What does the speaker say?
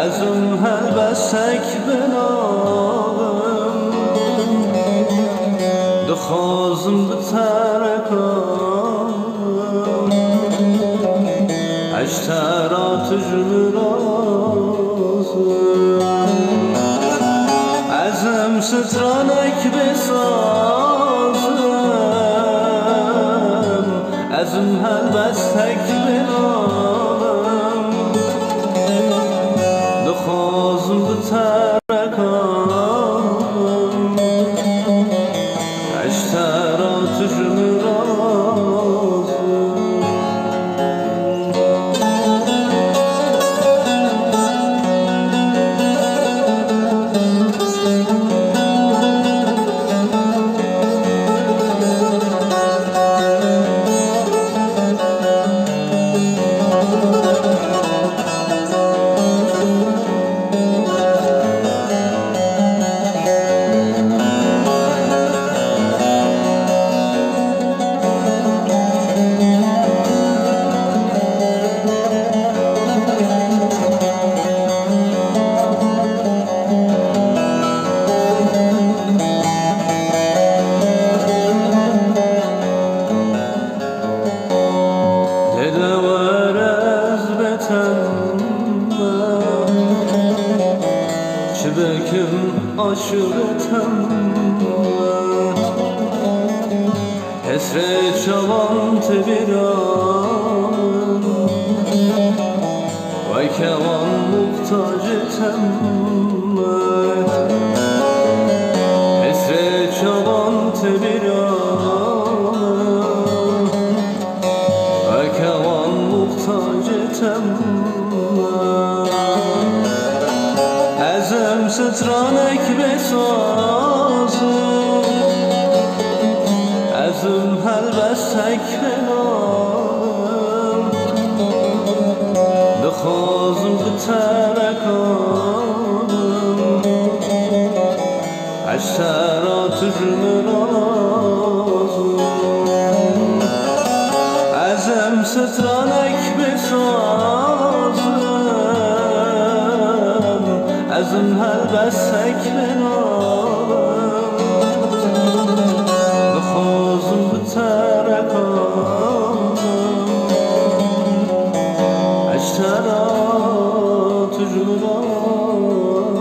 ازم هل بسک بنام دخوازم بترکم اشترات جمرازم ازم سترانک بسازم ازم هل بسک بنام دخوازم بترکم اشترات جمرازم Çibekim aşiretem Hesret çalan tebiran Vay kevan muhtaç etem Hesret çalan tebiran Vay kevan muhtaç etem ازم سترانک بسازم ازم هل بسک بنام دخوازم بترکم اشترات جمرازم ازم سترانک بسازم ازم هل بسک بنام بخوازم بترکم اشترات جمرازم